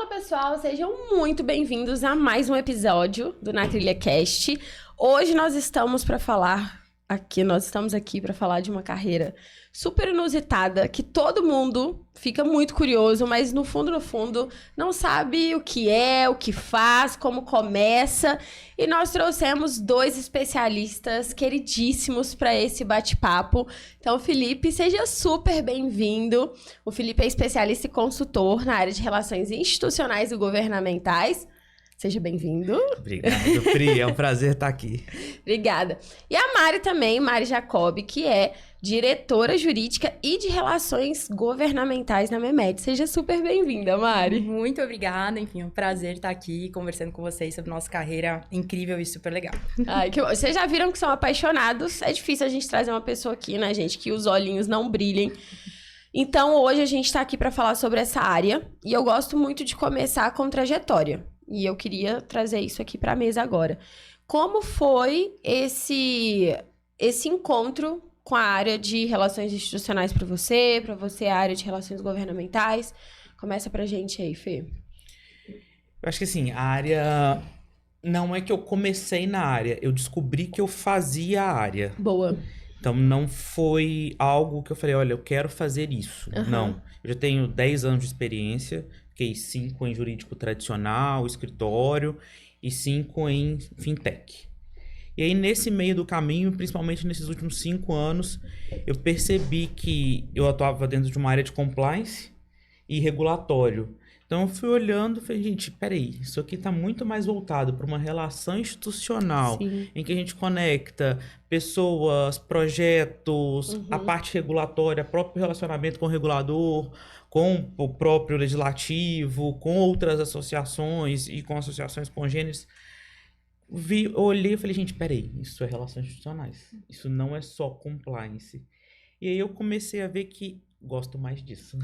pessoal, sejam muito bem-vindos a mais um episódio do Na Trilha Cast. Hoje nós estamos aqui para falar de uma carreira super inusitada, que todo mundo fica muito curioso, mas no fundo, não sabe o que é, o que faz, como começa. E nós trouxemos dois especialistas queridíssimos para esse bate-papo. Então, Felipe, seja super bem-vindo. O Felipe é especialista e consultor na área de relações institucionais e governamentais. Seja bem-vindo. Obrigado, Pri. É um prazer estar aqui. Obrigada. E a Mari também, Mari Jacob, que é diretora jurídica e de relações governamentais na Memed. Seja super bem-vinda, Mari. Muito obrigada. Enfim, é um prazer estar aqui conversando com vocês sobre nossa carreira incrível e super legal. Ai, que bom. Vocês já viram que são apaixonados. É difícil a gente trazer uma pessoa aqui, né, gente, que os olhinhos não brilhem. Então, hoje a gente tá aqui para falar sobre essa área. E eu gosto muito de começar com trajetória. E eu queria trazer isso aqui para a mesa agora. Como foi esse encontro com a área de relações institucionais para você a área de relações governamentais? Começa pra gente aí, Fê. Eu acho que assim, a área... Não é que eu comecei na área, eu descobri que eu fazia a área. Boa. Então, não foi algo que eu falei, olha, eu quero fazer isso. Uhum. Não. Eu já tenho 10 anos de experiência, fiquei 5 em jurídico tradicional, escritório, e 5 em fintech. E aí, nesse meio do caminho, principalmente nesses últimos 5 anos, eu percebi que eu atuava dentro de uma área de compliance e regulatório. Então, eu fui olhando e falei, gente, peraí, isso aqui está muito mais voltado para uma relação institucional, sim, em que a gente conecta pessoas, projetos, a parte regulatória, próprio relacionamento com o regulador, com o próprio legislativo, com outras associações e com associações congêneres. Olhei e falei, gente, peraí, isso é relações institucionais, isso não é só compliance. E aí eu comecei a ver que gosto mais disso.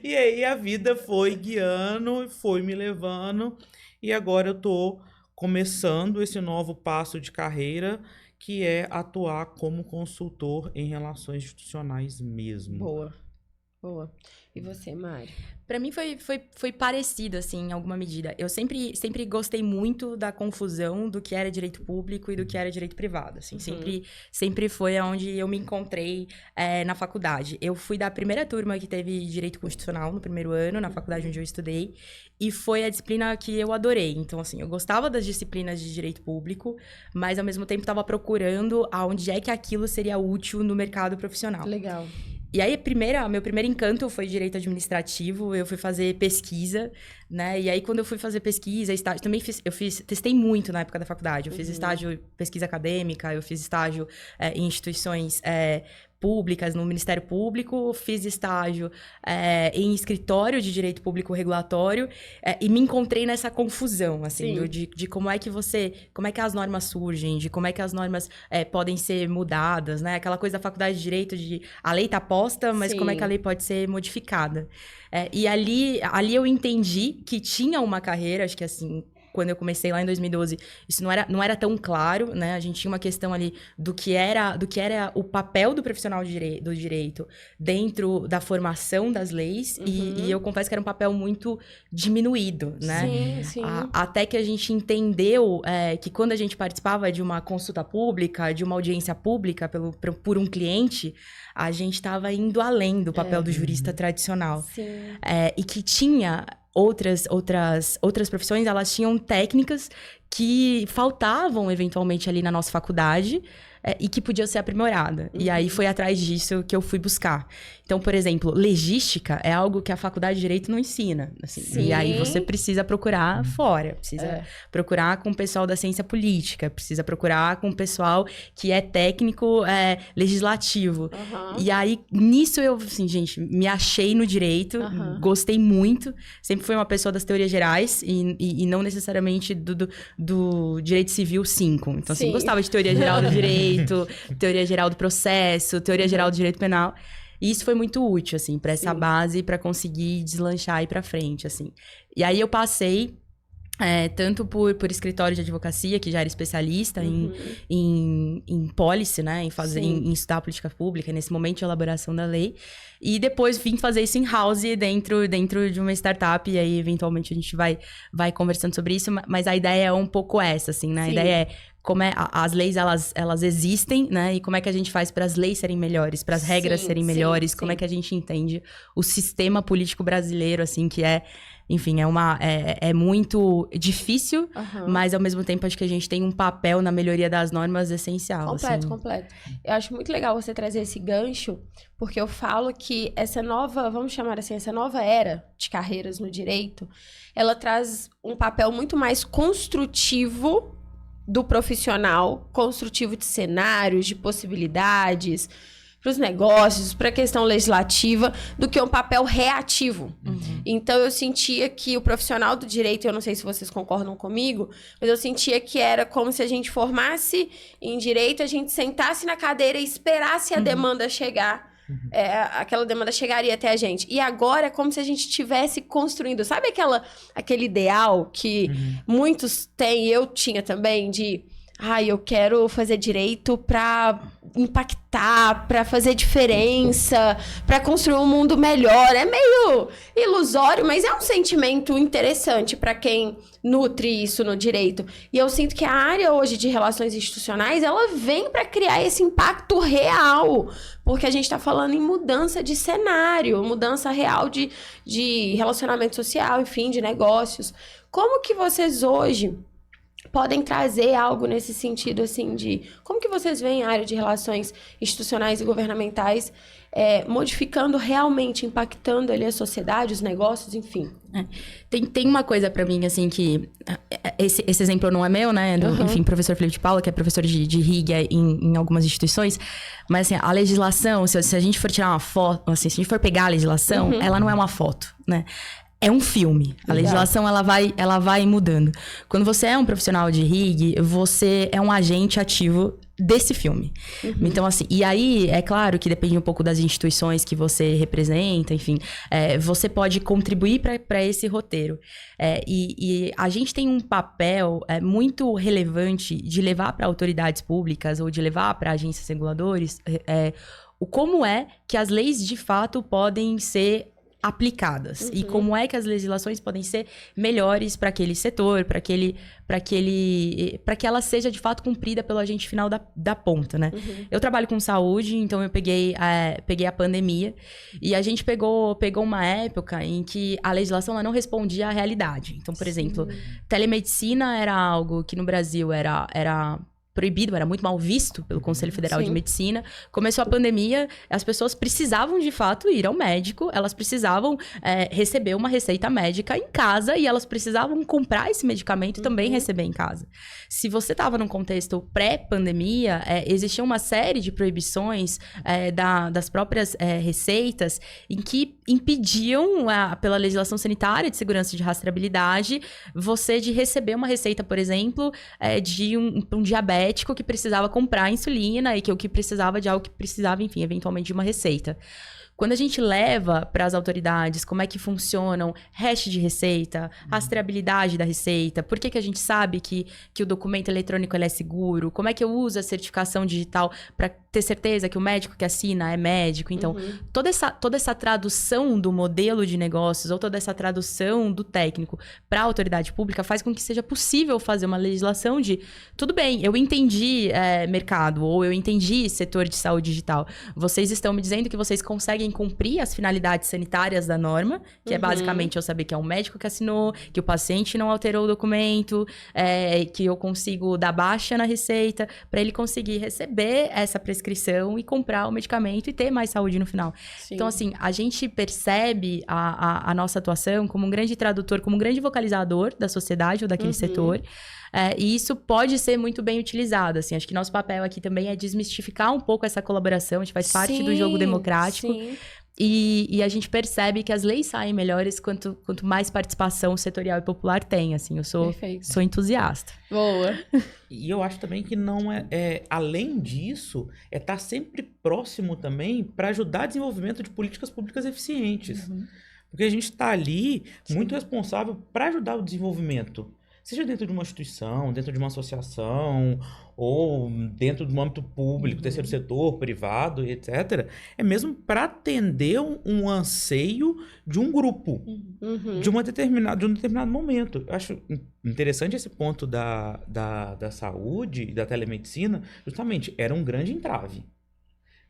E aí a vida foi guiando, foi me levando, e agora eu tô começando esse novo passo de carreira, que é atuar como consultor em relações institucionais mesmo. Boa. Boa. E você, Mari? Pra mim foi parecido, assim, em alguma medida. Eu sempre gostei muito da confusão do que era direito público e do que era direito privado, assim. Sempre foi onde eu me encontrei na faculdade. Eu fui da primeira turma que teve direito constitucional no primeiro ano, na faculdade onde eu estudei, e foi a disciplina que eu adorei. Então, assim, eu gostava das disciplinas de direito público, mas ao mesmo tempo estava procurando aonde é que aquilo seria útil no mercado profissional. Legal. E aí, meu primeiro encanto foi direito administrativo, eu fui fazer pesquisa, né? E aí, quando eu fui fazer pesquisa, estágio, também testei muito na época da faculdade. Eu fiz estágio pesquisa acadêmica, eu fiz estágio em instituições públicas, no Ministério Público, fiz estágio em escritório de direito público regulatório e me encontrei nessa confusão, assim, de como é que as normas surgem, de como é que as normas podem ser mudadas, né? Aquela coisa da faculdade de direito de a lei tá posta, mas como é que a lei pode ser modificada? E ali eu entendi que tinha uma carreira, acho que assim, quando eu comecei lá em 2012, isso não era tão claro, né? A gente tinha uma questão ali do que era o papel do profissional do direito dentro da formação das leis, e eu confesso que era um papel muito diminuído, né? Sim. Até que a gente entendeu que quando a gente participava de uma consulta pública, de uma audiência pública por um cliente, a gente estava indo além do papel do jurista tradicional. Sim. E que tinha outras profissões, elas tinham técnicas que faltavam eventualmente ali na nossa faculdade e que podia ser aprimorada. E aí foi atrás disso que eu fui buscar. Então, por exemplo, legística é algo que a faculdade de Direito não ensina. Assim, e aí você precisa procurar fora, precisa procurar com o pessoal da ciência política, precisa procurar com o pessoal que é técnico legislativo. E aí, nisso eu, assim, gente, me achei no direito, gostei muito, sempre fui uma pessoa das teorias gerais e não necessariamente do direito civil 5. Então, assim, gostava de teoria geral do direito, teoria geral do processo, teoria geral do direito penal. E isso foi muito útil, assim, para essa base, para conseguir deslanchar e ir para frente, assim. E aí eu passei tanto por escritório de advocacia, que já era especialista em policy, né? Em estudar política pública, nesse momento de elaboração da lei. E depois vim fazer isso in-house dentro de uma startup. E aí, eventualmente, a gente vai conversando sobre isso. Mas a ideia é um pouco essa, assim, né? A ideia é como as leis, elas existem, né? E como é que a gente faz para as leis serem melhores, para as regras serem melhores. Como é que a gente entende o sistema político brasileiro, assim, que enfim, é muito difícil, mas ao mesmo tempo acho que a gente tem um papel na melhoria das normas essencial. Completo. Eu acho muito legal você trazer esse gancho, porque eu falo que essa nova, vamos chamar assim, essa nova era de carreiras no direito, ela traz um papel muito mais construtivo do profissional, construtivo de cenários, de possibilidades, para os negócios, para a questão legislativa, do que um papel reativo. Então, eu sentia que o profissional do direito, eu não sei se vocês concordam comigo, mas eu sentia que era como se a gente formasse em direito, a gente sentasse na cadeira e esperasse a demanda chegar. Aquela demanda chegaria até a gente. E agora é como se a gente estivesse construindo. Sabe aquele ideal que muitos têm, eu tinha também, de... eu quero fazer direito para impactar, para fazer diferença, para construir um mundo melhor. É meio ilusório, mas é um sentimento interessante para quem nutre isso no direito. E eu sinto que a área hoje de relações institucionais, ela vem para criar esse impacto real, porque a gente está falando em mudança de cenário, mudança real de relacionamento social, enfim, de negócios. Como que vocês hoje podem trazer algo nesse sentido, assim, de... Como que vocês veem a área de relações institucionais e governamentais modificando realmente, impactando ali a sociedade, os negócios, enfim? Tem uma coisa pra mim, assim, que... Esse exemplo não é meu, né? Enfim, professor Felipe de Paula, que é professor de RIG em algumas instituições. Mas, assim, a legislação, se a gente for tirar uma foto... Assim, se a gente for pegar a legislação, ela não é uma foto, né? É um filme. A legislação, ela vai mudando. Quando você é um profissional de RIG, você é um agente ativo desse filme. Então, assim... E aí, é claro que depende um pouco das instituições que você representa, enfim. Você pode contribuir para esse roteiro. E a gente tem um papel muito relevante de levar para autoridades públicas ou de levar para agências reguladoras como é que as leis, de fato, podem ser aplicadas e como é que as legislações podem ser melhores para aquele setor, para que ela seja de fato cumprida pelo agente final da ponta, né? Eu trabalho com saúde, então eu peguei a pandemia e a gente pegou uma época em que a legislação ela não respondia à realidade. Então, por exemplo, telemedicina era algo que no Brasil era proibido, era muito mal visto pelo Conselho Federal de Medicina. Começou a pandemia, as pessoas precisavam, de fato, ir ao médico, elas precisavam receber uma receita médica em casa e elas precisavam comprar esse medicamento e também receber em casa. Se você estava num contexto pré-pandemia, existia uma série de proibições das próprias receitas em que impediam, pela legislação sanitária de segurança de rastreabilidade, você de receber uma receita, por exemplo, de um diabético que precisava comprar insulina e que precisava de algo que precisava, enfim, eventualmente de uma receita. Quando a gente leva para as autoridades como é que funcionam hash de receita, rastreabilidade da receita, por que a gente sabe que o documento eletrônico ele é seguro, como é que eu uso a certificação digital para ter certeza que o médico que assina é médico. Então, toda essa tradução do modelo de negócios ou toda essa tradução do técnico para a autoridade pública faz com que seja possível fazer uma legislação de tudo bem, eu entendi mercado ou eu entendi setor de saúde digital. Vocês estão me dizendo que vocês conseguem cumprir as finalidades sanitárias da norma, que é basicamente eu saber que é um médico que assinou, que o paciente não alterou o documento, que eu consigo dar baixa na receita, para ele conseguir receber essa prescrição e comprar o medicamento e ter mais saúde no final. Sim. Então, assim, a gente percebe a nossa atuação como um grande tradutor, como um grande vocalizador da sociedade ou daquele setor. E isso pode ser muito bem utilizado, assim. Acho que nosso papel aqui também é desmistificar um pouco essa colaboração. A gente faz parte do jogo democrático. E a gente percebe que as leis saem melhores quanto mais participação setorial e popular tem, assim. Eu sou entusiasta. Boa. E eu acho também que não além disso, estar sempre próximo também para ajudar o desenvolvimento de políticas públicas eficientes. Porque a gente está ali muito responsável para ajudar o desenvolvimento. seja dentro de uma instituição, dentro de uma associação, ou dentro do âmbito público, terceiro setor, privado, etc., é mesmo para atender um anseio de um grupo, de um determinado momento. Eu acho interessante esse ponto da saúde e da telemedicina, justamente, era um grande entrave.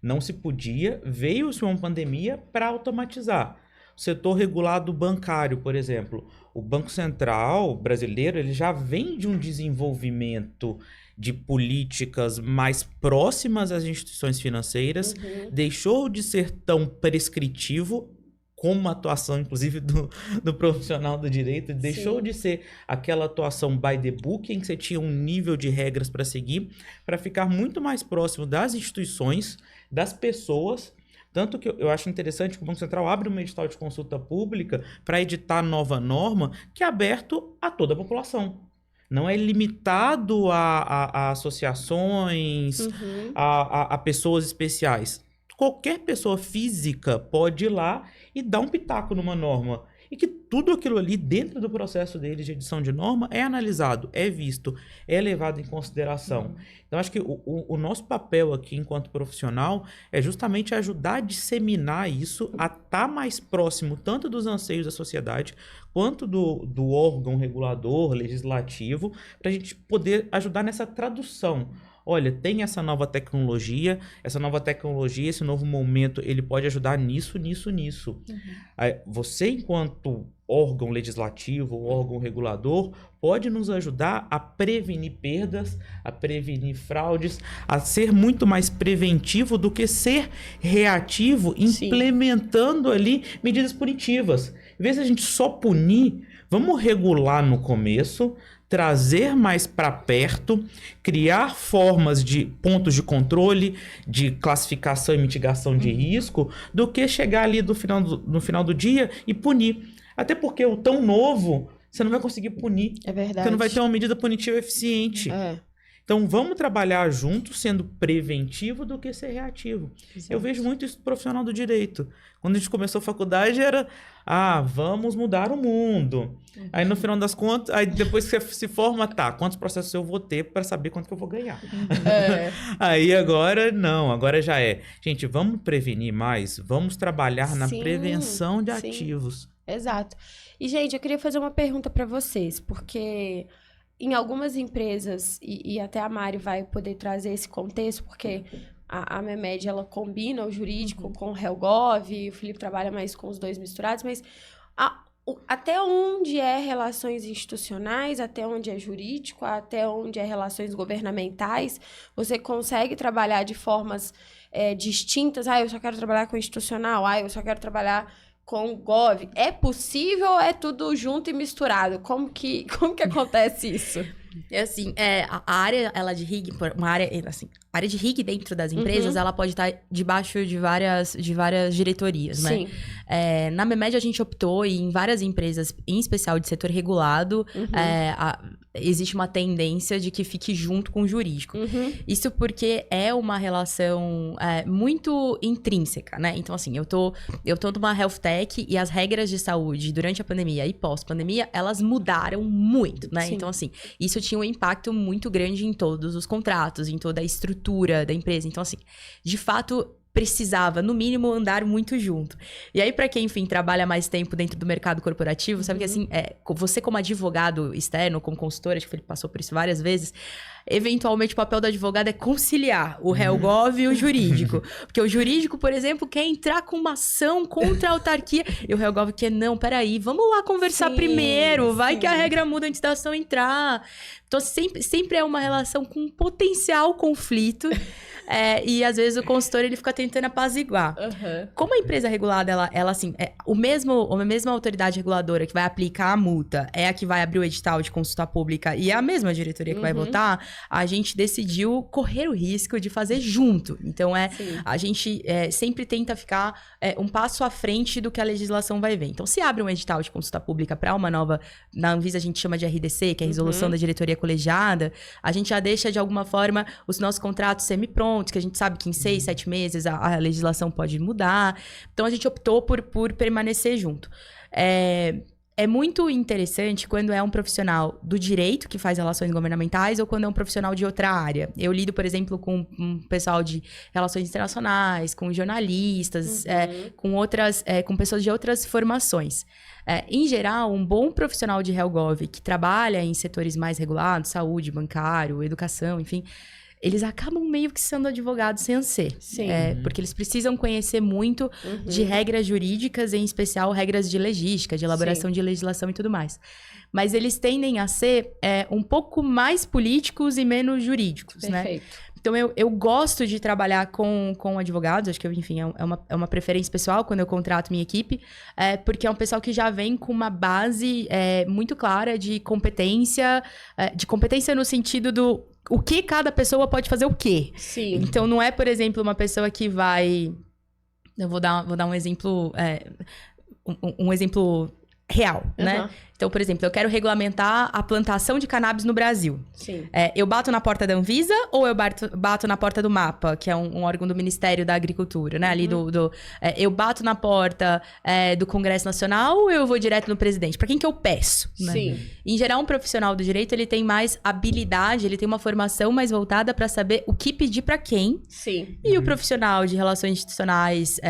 Não se podia, veio-se uma pandemia para automatizar. O setor regulado bancário, por exemplo, o Banco Central brasileiro, ele já vem de um desenvolvimento de políticas mais próximas às instituições financeiras, deixou de ser tão prescritivo como a atuação, inclusive, do profissional do direito, deixou de ser aquela atuação by the book, em que você tinha um nível de regras para seguir, para ficar muito mais próximo das instituições, das pessoas. Tanto que eu acho interessante que o Banco Central abre um edital de consulta pública para editar nova norma que é aberto a toda a população. Não é limitado a associações, a pessoas especiais. Qualquer pessoa física pode ir lá e dar um pitaco numa norma. E que tudo aquilo ali, dentro do processo deles de edição de norma, é analisado, é visto, é levado em consideração. Então, acho que o nosso papel aqui, enquanto profissional, é justamente ajudar a disseminar isso, a estar mais próximo tanto dos anseios da sociedade, quanto do órgão regulador, legislativo, para a gente poder ajudar nessa tradução. Olha, tem essa nova tecnologia, esse novo momento, ele pode ajudar nisso. Aí, você, enquanto órgão legislativo, órgão regulador, pode nos ajudar a prevenir perdas, a prevenir fraudes, a ser muito mais preventivo do que ser reativo, implementando ali medidas punitivas. Em vez de a gente só punir, vamos regular no começo, trazer mais para perto, criar formas de pontos de controle, de classificação e mitigação de risco, do que chegar ali no final do dia e punir. Até porque o tão novo, você não vai conseguir punir. É verdade. Você não vai ter uma medida punitiva eficiente. Então, vamos trabalhar juntos, sendo preventivo do que ser reativo. Exato. Eu vejo muito isso do profissional do direito. Quando a gente começou a faculdade, era... vamos mudar o mundo. Aí, no final das contas, aí depois que você se forma, quantos processos eu vou ter para saber quanto que eu vou ganhar? Aí, agora, não. Agora já é. Gente, vamos prevenir mais? Vamos trabalhar na prevenção de ativos. Exato. E, gente, eu queria fazer uma pergunta para vocês, porque... Em algumas empresas, e até a Mari vai poder trazer esse contexto, porque a Memed, ela combina o jurídico com o Helgov, o Felipe trabalha mais com os dois misturados, mas até onde é relações institucionais, até onde é jurídico, até onde é relações governamentais, você consegue trabalhar de formas distintas? Eu só quero trabalhar com institucional, eu só quero trabalhar... com o Gov, é possível ou é tudo junto e misturado? Como que acontece isso? Assim, a área de RIG, a área de RIG dentro das empresas, ela pode estar debaixo de várias diretorias, né? Sim. Na Memed, a gente optou, e em várias empresas, em especial de setor regulado, existe uma tendência de que fique junto com o jurídico. Isso porque é uma relação muito intrínseca, né? Então, assim, eu tô numa health tech e as regras de saúde durante a pandemia e pós-pandemia, elas mudaram muito, né? Sim. Então, assim, isso tinha um impacto muito grande em todos os contratos, em toda a estrutura da empresa. Então, assim, de fato... precisava, no mínimo, andar muito junto. E aí, para quem, enfim, trabalha mais tempo dentro do mercado corporativo, sabe que, assim, você como advogado externo, como consultor, acho que ele passou por isso várias vezes, eventualmente o papel do advogado é conciliar o Helgov e o jurídico. Porque o jurídico, por exemplo, quer entrar com uma ação contra a autarquia, e o Helgov quer, não, peraí, vamos lá conversar primeiro, vai que a regra muda antes da ação entrar. Então, sempre é uma relação com potencial conflito, e às vezes o consultor, ele fica tentando apaziguar. Como a empresa regulada, ela assim, a mesma autoridade reguladora que vai aplicar a multa é a que vai abrir o edital de consulta pública e é a mesma diretoria que vai votar, a gente decidiu correr o risco de fazer junto. Então, a gente sempre tenta ficar um passo à frente do que a legislação vai ver. Então, se abre um edital de consulta pública para uma nova, na Anvisa a gente chama de RDC, que é a resolução da diretoria colegiada, a gente já deixa, de alguma forma, os nossos contratos semi-prontos, que a gente sabe que em 6, 7 meses a legislação pode mudar. Então, a gente optou por permanecer junto. é muito interessante quando é um profissional do direito que faz relações governamentais ou quando é um profissional de outra área. Eu lido, por exemplo, com um pessoal de relações internacionais, com jornalistas, com pessoas de outras formações. Em geral, um bom profissional de HelpGov que trabalha em setores mais regulados, saúde, bancário, educação, enfim, eles acabam meio que sendo advogados sem ser. Sim. Porque eles precisam conhecer muito de regras jurídicas, em especial regras de legística, de elaboração de legislação e tudo mais. Mas eles tendem a ser um pouco mais políticos e menos jurídicos, Perfeito. né? Então, eu gosto de trabalhar com advogados, acho que, enfim, é uma preferência pessoal quando eu contrato minha equipe, porque é um pessoal que já vem com uma base muito clara de competência no sentido do o que cada pessoa pode fazer o quê. Sim. Então, não é, por exemplo, uma pessoa que vai... Eu vou dar um exemplo... um exemplo real, né? Então, por exemplo, eu quero regulamentar a plantação de cannabis no Brasil. Sim. Eu bato na porta da Anvisa ou eu bato na porta do MAPA, que é um órgão do Ministério da Agricultura, né? Ali eu bato na porta do Congresso Nacional ou eu vou direto no presidente? Para quem que eu peço? Né? Sim. Em geral, um profissional do direito, ele tem mais habilidade, ele tem uma formação mais voltada para saber o que pedir para quem. Sim. E o profissional de relações institucionais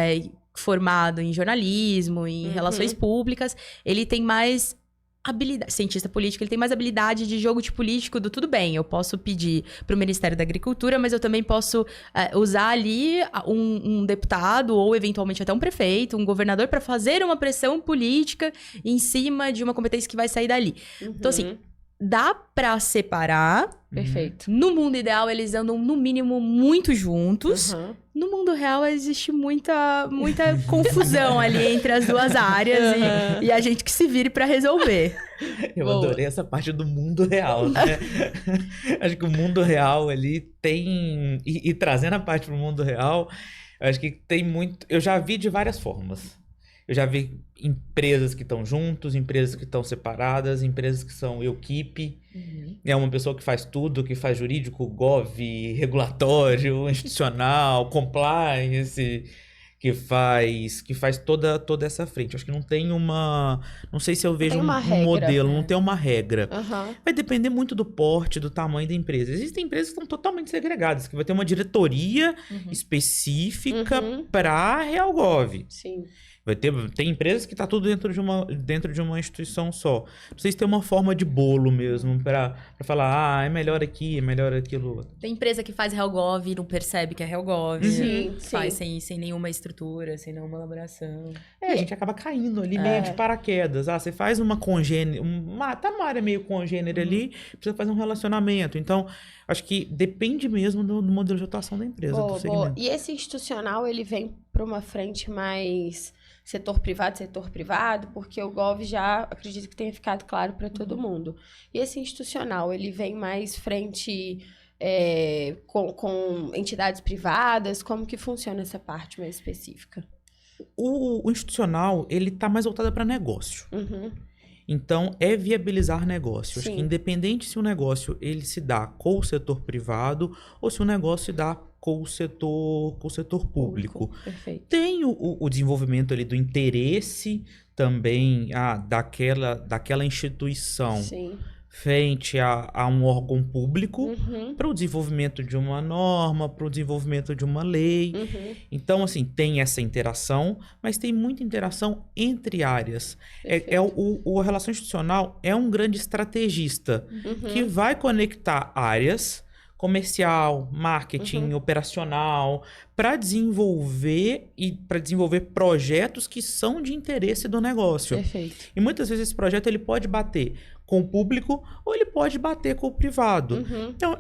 formado em jornalismo, em relações públicas, ele tem mais habilidade, cientista político, ele tem mais habilidade de jogo de político do tudo bem, eu posso pedir para o Ministério da Agricultura, mas eu também posso usar ali um deputado ou eventualmente até um prefeito, um governador para fazer uma pressão política em cima de uma competência que vai sair dali. Então, assim, dá para separar. Perfeito. No mundo ideal, eles andam, no mínimo, muito juntos. No mundo real, existe muita confusão ali entre as duas áreas e a gente que se vire pra resolver. Eu adorei essa parte do mundo real, né? Acho que o mundo real ali tem... E trazendo a parte pro mundo real, eu acho que tem muito... Eu já vi de várias formas. Eu já vi empresas que estão juntos, empresas que estão separadas, empresas que são equipe. É uma pessoa que faz tudo, que faz jurídico, gov, regulatório, institucional, compliance, que faz toda essa frente. Acho que não tem uma... Não sei se eu vejo um modelo, não tem uma regra. Vai depender muito do porte, do tamanho da empresa. Existem empresas que estão totalmente segregadas, que vai ter uma diretoria específica para HelpGov. Sim. Tem empresas que tá tudo dentro de uma instituição só. Não sei se tem uma forma de bolo mesmo para falar, é melhor aqui, é melhor aquilo. Tem empresa que faz HelpGov e não percebe que é HelpGov. Sim, faz sem nenhuma estrutura, sem nenhuma elaboração. A gente acaba caindo ali meio de paraquedas. Você faz uma congênere, tá numa área meio congênere ali, precisa fazer um relacionamento. Então, acho que depende mesmo do modelo de atuação da empresa, do segmento. E esse institucional, ele vem para uma frente mais... setor privado, porque o Gov já acredito que tenha ficado claro para todo mundo. E esse institucional, ele vem mais frente com entidades privadas? Como que funciona essa parte mais específica? O institucional, ele tá mais voltado para negócio. Então, é viabilizar negócio. Acho que independente se o negócio ele se dá com o setor privado ou se o negócio se dá com o setor público. Perfeito. Tem o desenvolvimento ali do interesse também daquela instituição frente a um órgão público para o desenvolvimento de uma norma, para o desenvolvimento de uma lei. Então, assim, tem essa interação, mas tem muita interação entre áreas. A relação institucional é um grande estrategista que vai conectar áreas comercial, marketing, operacional, para desenvolver projetos que são de interesse do negócio. Perfeito. E muitas vezes esse projeto ele pode bater com o público ou ele pode bater com o privado. Então,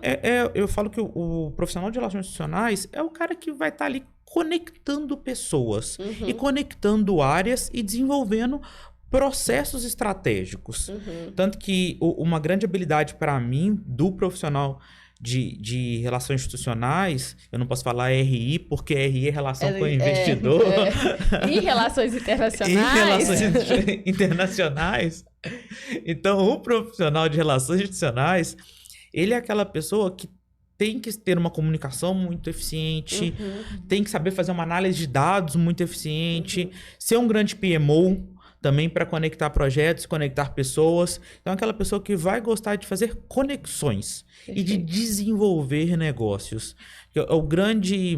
eu falo que o profissional de relações institucionais é o cara que vai estar ali conectando pessoas e conectando áreas e desenvolvendo processos estratégicos. Tanto que uma grande habilidade para mim do profissional de relações institucionais, eu não posso falar RI, porque RI é relação com o investidor. E relações internacionais. E relações internacionais. Então, o profissional de relações institucionais, ele é aquela pessoa que tem que ter uma comunicação muito eficiente, tem que saber fazer uma análise de dados muito eficiente, ser um grande PMO, também para conectar projetos, conectar pessoas. Então, aquela pessoa que vai gostar de fazer conexões e de desenvolver negócios. O grande...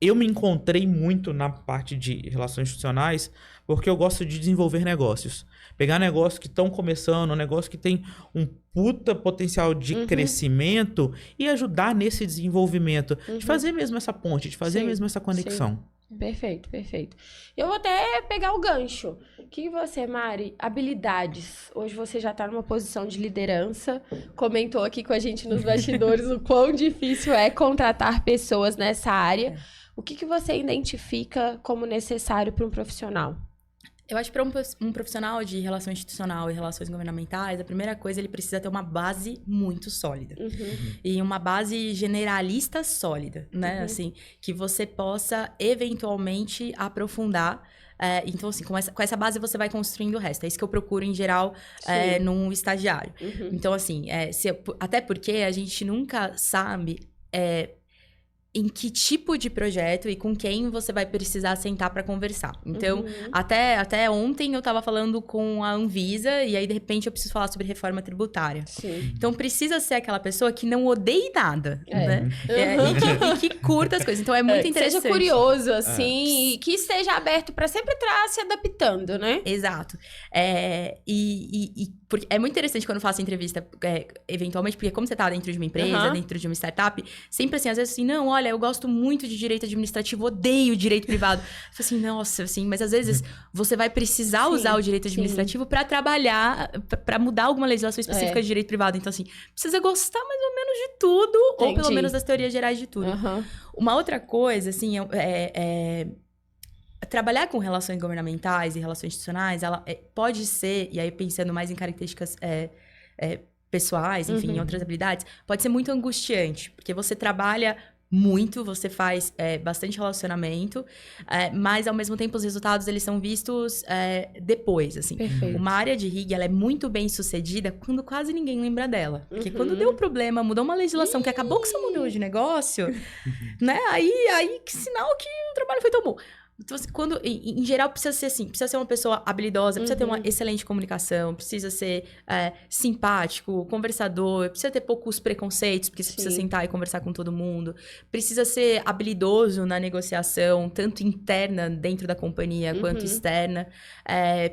Eu me encontrei muito na parte de relações institucionais porque eu gosto de desenvolver negócios. Pegar negócios que estão começando, um negócio que tem um puta potencial de crescimento e ajudar nesse desenvolvimento. De fazer mesmo essa ponte, de fazer mesmo essa conexão. Perfeito, perfeito. Eu vou até pegar o gancho. O que você, Mari, habilidades? Hoje você já está numa posição de liderança, comentou aqui com a gente nos bastidores o quão difícil é contratar pessoas nessa área. O que você identifica como necessário para um profissional? Eu acho que para um profissional de relação institucional e relações governamentais, a primeira coisa, ele precisa ter uma base muito sólida. E uma base generalista sólida, né? Assim, que você possa eventualmente aprofundar. Então, assim, com essa base você vai construindo o resto. É isso que eu procuro, em geral, num estagiário. Então, assim, até porque a gente nunca sabe... em que tipo de projeto e com quem você vai precisar sentar para conversar. Então, até ontem eu estava falando com a Anvisa e aí, de repente, eu preciso falar sobre reforma tributária. Sim. Então, precisa ser aquela pessoa que não odeie nada, né? E que curta as coisas. Então, é muito interessante. Que seja curioso, assim, e que esteja aberto para sempre estar se adaptando, né? Exato. Porque é muito interessante quando eu faço entrevista, eventualmente, porque como você tá dentro de uma empresa, dentro de uma startup, sempre assim, às vezes assim, não, olha, eu gosto muito de direito administrativo, odeio direito privado. Eu falo assim, nossa, assim, mas às vezes você vai precisar usar o direito administrativo para trabalhar, para mudar alguma legislação específica de direito privado. Então, assim, precisa gostar mais ou menos de tudo, ou pelo menos das teorias gerais de tudo. Uma outra coisa, assim, trabalhar com relações governamentais e relações institucionais, ela pode ser, e aí pensando mais em características pessoais, enfim, em outras habilidades, pode ser muito angustiante, porque você trabalha muito, você faz bastante relacionamento, mas ao mesmo tempo os resultados eles são vistos depois, assim. Perfeito. Uma área de RIG, ela é muito bem sucedida quando quase ninguém lembra dela. Porque quando deu problema, mudou uma legislação que acabou com o seu modelo de negócio, né? Aí que sinal que o trabalho foi tão bom. Então, quando, em geral, precisa ser assim, precisa ser uma pessoa habilidosa, precisa ter uma excelente comunicação, precisa ser simpático, conversador, precisa ter poucos preconceitos, porque você precisa sentar e conversar com todo mundo, precisa ser habilidoso na negociação, tanto interna dentro da companhia, quanto externa,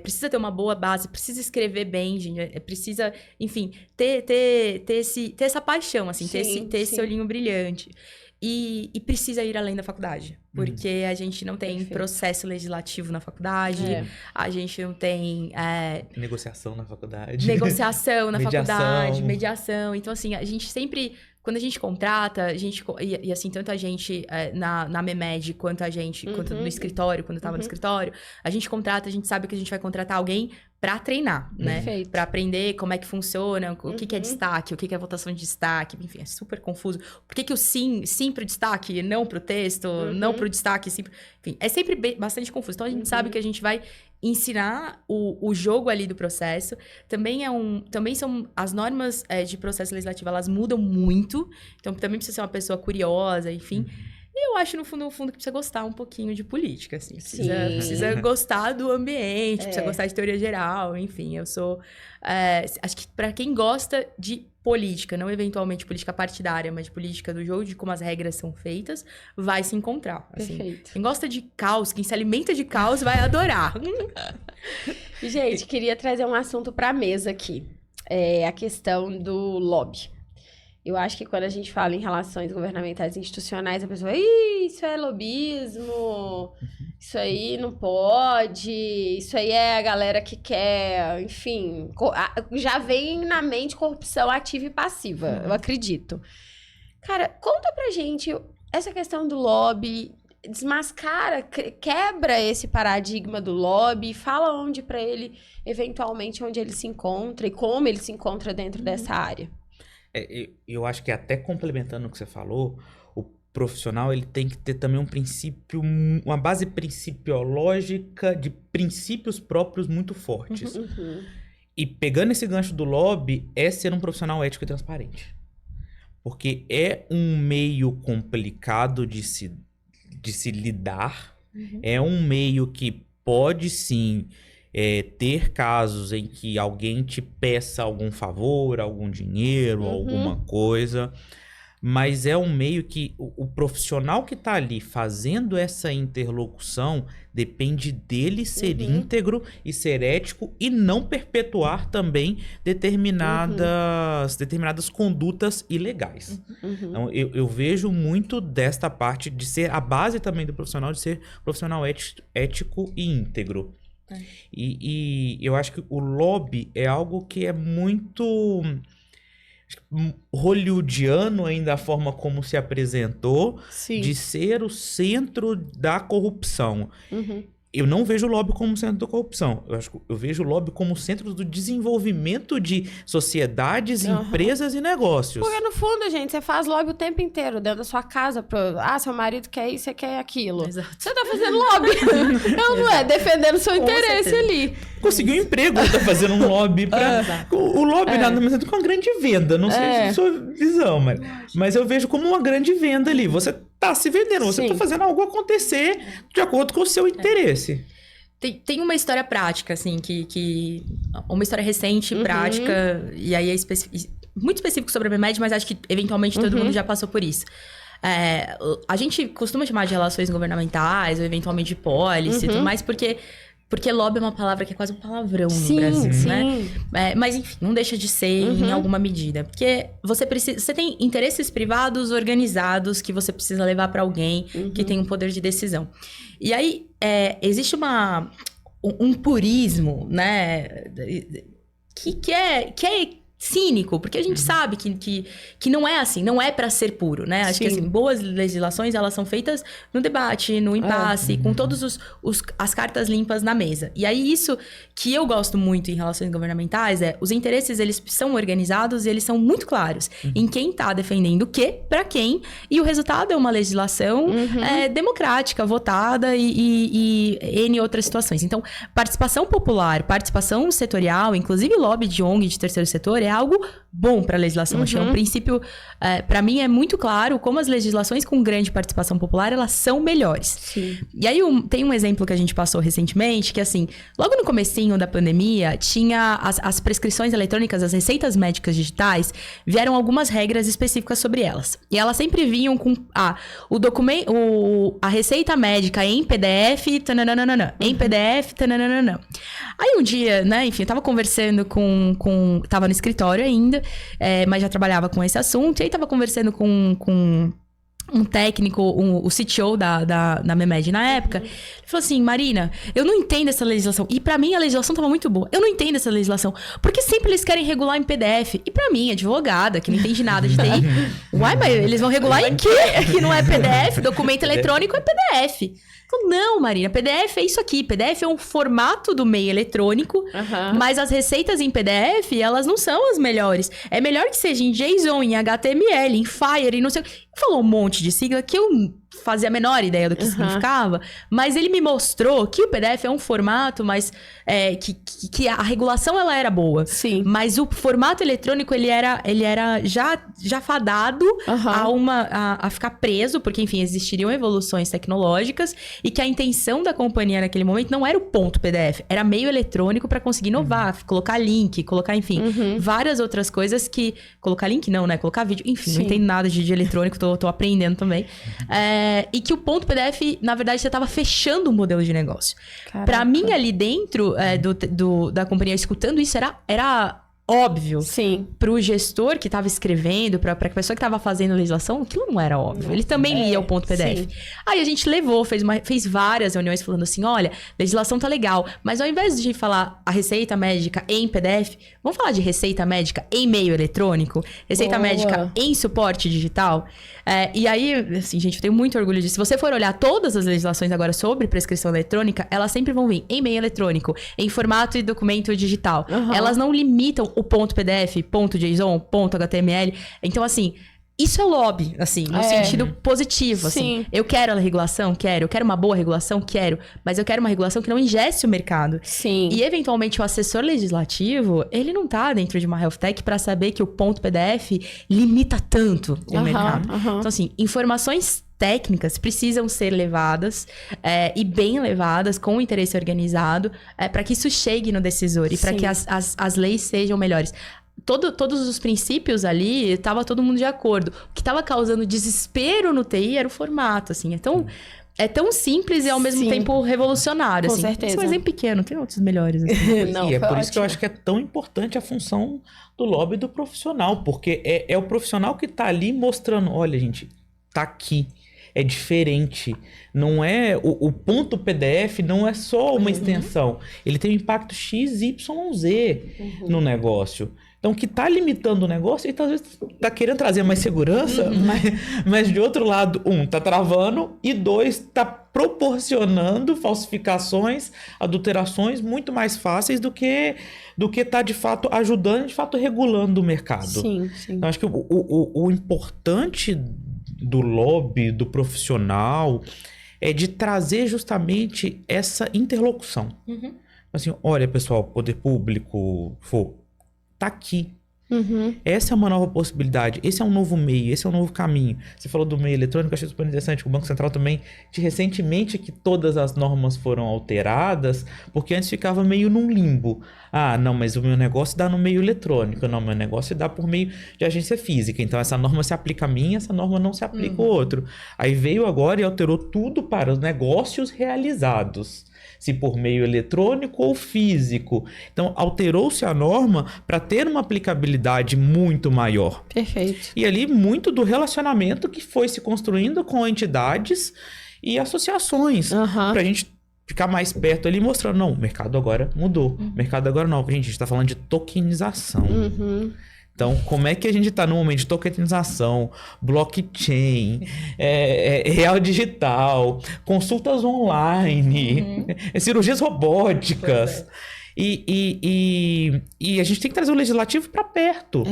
precisa ter uma boa base, precisa escrever bem, gente, precisa, enfim, ter essa paixão, assim, ter esse olhinho brilhante. E precisa ir além da faculdade. Porque a gente não tem processo legislativo na faculdade. A gente não tem... Negociação na faculdade. Mediação. Faculdade. Mediação. Então, assim, a gente sempre... Quando a gente contrata, e assim, tanto a gente na MEMED, quanto a gente quanto no escritório, quando eu tava no escritório, a gente contrata, a gente sabe que a gente vai contratar alguém pra treinar, né? Perfeito. Pra aprender como é que funciona, o que é destaque, o que é votação de destaque, enfim, é super confuso. Por que o sim pro destaque, não pro texto, não pro destaque, sim pro... Enfim, é sempre bastante confuso. Então, a gente sabe que a gente vai ensinar o jogo ali do processo. Também são... As normas de processo legislativo, elas mudam muito. Então, também precisa ser uma pessoa curiosa, enfim... E eu acho, no fundo, que precisa gostar um pouquinho de política, assim. Precisa gostar do ambiente, precisa gostar de teoria geral, enfim. Eu sou... acho que para quem gosta de política, não eventualmente política partidária, mas de política do jogo, de como as regras são feitas, vai se encontrar. Assim. Perfeito. Quem gosta de caos, quem se alimenta de caos, vai adorar. Gente, queria trazer um assunto para a mesa aqui. A questão do lobby. Eu acho que quando a gente fala em relações governamentais e institucionais, a pessoa, isso é lobismo, isso aí não pode, isso aí é a galera que quer, enfim, já vem na mente corrupção ativa e passiva, eu acredito. Cara, conta pra gente essa questão do lobby, desmascara, quebra esse paradigma do lobby, fala onde pra ele, eventualmente, onde ele se encontra e como ele se encontra dentro dessa área. Eu acho que até complementando o que você falou, o profissional ele tem que ter também um princípio, uma base principiológica de princípios próprios muito fortes. E pegando esse gancho do lobby, é ser um profissional ético e transparente. Porque é um meio complicado de se lidar, é um meio que pode sim ter casos em que alguém te peça algum favor, algum dinheiro, alguma coisa. Mas é um meio que o profissional que está ali fazendo essa interlocução depende dele ser íntegro e ser ético e não perpetuar também determinadas condutas ilegais. Então, eu vejo muito desta parte de ser a base também do profissional, de ser profissional ético e íntegro. E eu acho que o lobby é algo que é muito hollywoodiano ainda a forma como se apresentou, de ser o centro da corrupção. Eu não vejo o lobby como centro da corrupção. Eu vejo o lobby como centro do desenvolvimento de sociedades, empresas e negócios. Porque no fundo, gente, você faz lobby o tempo inteiro dentro da sua casa. Seu marido quer isso, você quer aquilo. Exato. Você tá fazendo lobby. Não é? Defendendo seu interesse ali. Conseguiu um emprego, tá fazendo um lobby pra... O lobby nada mais é do que uma grande venda. Não sei se é a sua visão, mas eu vejo como uma grande venda ali. Você tá se vendendo, você tá fazendo algo acontecer de acordo com o seu interesse. Tem uma história prática, assim, uma história recente, prática, e aí é muito específico sobre a Memed, mas acho que eventualmente todo mundo já passou por isso. A gente costuma chamar de relações governamentais, ou eventualmente de policy, tudo mais, porque lobby é uma palavra que é quase um palavrão no Brasil, né? Mas, enfim, não deixa de ser em alguma medida. Porque você tem interesses privados organizados que você precisa levar para alguém que tem um poder de decisão. E aí, existe um purismo, né? Que é cínico, porque a gente sabe que não é assim, não é para ser puro, né? Acho que assim, boas legislações, elas são feitas no debate, no impasse, com todas as cartas limpas na mesa. E aí isso que eu gosto muito em relações governamentais os interesses, eles são organizados e eles são muito claros em quem tá defendendo o quê, para quem, e o resultado é uma legislação democrática, votada e N outras situações. Então, participação popular, participação setorial, inclusive lobby de ONG de terceiro setor, é algo bom para a legislação. Acho que é um princípio, para mim, é muito claro como as legislações com grande participação popular, elas são melhores. Sim. E aí, tem um exemplo que a gente passou recentemente, que assim, logo no comecinho da pandemia, tinha as prescrições eletrônicas, as receitas médicas digitais, vieram algumas regras específicas sobre elas. E elas sempre vinham com o documento, a receita médica em PDF, em PDF, Aí um dia, né, enfim, eu tava conversando tava no escritório ainda, mas já trabalhava com esse assunto, e aí tava conversando com um técnico, o CTO da Memed na época, ele falou assim: Marina, eu não entendo essa legislação. E pra mim a legislação tava muito boa. Eu não entendo essa legislação, porque sempre eles querem regular em PDF. E pra mim, advogada, que não entende nada de TI, uai, mas eles vão regular em quê? Que não é PDF, documento eletrônico é PDF. Não, Marina, PDF é isso aqui. PDF é um formato do meio eletrônico, mas as receitas em PDF, elas não são as melhores. É melhor que seja em JSON, em HTML, em Fire, e não sei o que. Falou um monte de sigla que eu fazia a menor ideia do que significava, mas ele me mostrou que o PDF é um formato, mas que a regulação ela era boa. Sim. Mas o formato eletrônico ele era já fadado a ficar preso, porque enfim, existiriam evoluções tecnológicas e que a intenção da companhia naquele momento não era o ponto PDF, era meio eletrônico para conseguir inovar, colocar link, colocar, enfim, várias outras coisas que... Colocar link não, né? Colocar vídeo, enfim, não entendo nada de eletrônico, tô aprendendo também. E que o ponto PDF, na verdade, você estava fechando um modelo de negócio. Para mim, ali dentro da companhia, escutando isso, era óbvio. Sim. Pro gestor que estava escrevendo, pra pessoa que estava fazendo a legislação, aquilo não era óbvio. Ele também lia o ponto PDF. Sim. Aí a gente levou, fez várias reuniões falando assim, olha, legislação tá legal, mas ao invés de falar a receita médica em PDF, vamos falar de receita médica em meio eletrônico, receita médica em suporte digital. E aí, assim, gente, eu tenho muito orgulho disso. Se você for olhar todas as legislações agora sobre prescrição eletrônica, elas sempre vão vir em meio eletrônico, em formato e documento digital. Elas não limitam o ponto PDF, ponto JSON, ponto HTML. Então, assim, isso é lobby, assim, no sentido positivo, assim. Eu quero a regulação? Quero. Eu quero uma boa regulação? Quero. Mas eu quero uma regulação que não ingesse o mercado. Sim. E, eventualmente, o assessor legislativo, ele não tá dentro de uma health tech para saber que o ponto PDF limita tanto o mercado. Então, assim, informações técnicas precisam ser levadas e bem levadas, com interesse organizado, para que isso chegue no decisor e para que as leis sejam melhores. Todos os princípios ali, estava todo mundo de acordo. O que estava causando desespero no TI era o formato, assim. É tão simples e ao mesmo tempo revolucionário, Com assim. certeza. Esse é um exemplo pequeno, tem outros melhores. Assim. Não, E é foi por isso que eu ótimo. acho que é tão importante a função do lobby do profissional, porque é o profissional que tá ali mostrando, olha, gente, tá aqui, é diferente. Não é o ponto PDF não é só uma extensão, ele tem um impacto X, Y, Z no negócio. Então, que tá limitando o negócio e talvez tá querendo trazer mais segurança, mas de outro lado, tá travando e 2, tá proporcionando falsificações, adulterações muito mais fáceis do que tá de fato ajudando, de fato regulando o mercado. Sim. Então, acho que o importante do lobby, do profissional, é de trazer justamente essa interlocução. Assim, olha, pessoal, poder público, tá aqui. Essa é uma nova possibilidade, esse é um novo meio, esse é um novo caminho. Você falou do meio eletrônico, eu achei super interessante. O Banco Central também, recentemente que todas as normas foram alteradas, porque antes ficava meio num limbo. Ah, não, mas o meu negócio dá no meio eletrônico. Não, meu negócio dá por meio de agência física. Então essa norma se aplica a mim, essa norma não se aplica ao outro. Aí veio agora e alterou tudo para os negócios realizados. Se por meio eletrônico ou físico. Então, alterou-se a norma para ter uma aplicabilidade muito maior. Perfeito. E ali, muito do relacionamento que foi se construindo com entidades e associações. Para a gente ficar mais perto ali, mostrando, não, o mercado agora mudou. O mercado agora não. Gente, a gente está falando de tokenização. Então, como é que a gente está no momento de tokenização, blockchain, real digital, consultas online, cirurgias robóticas. E a gente tem que trazer o legislativo para perto,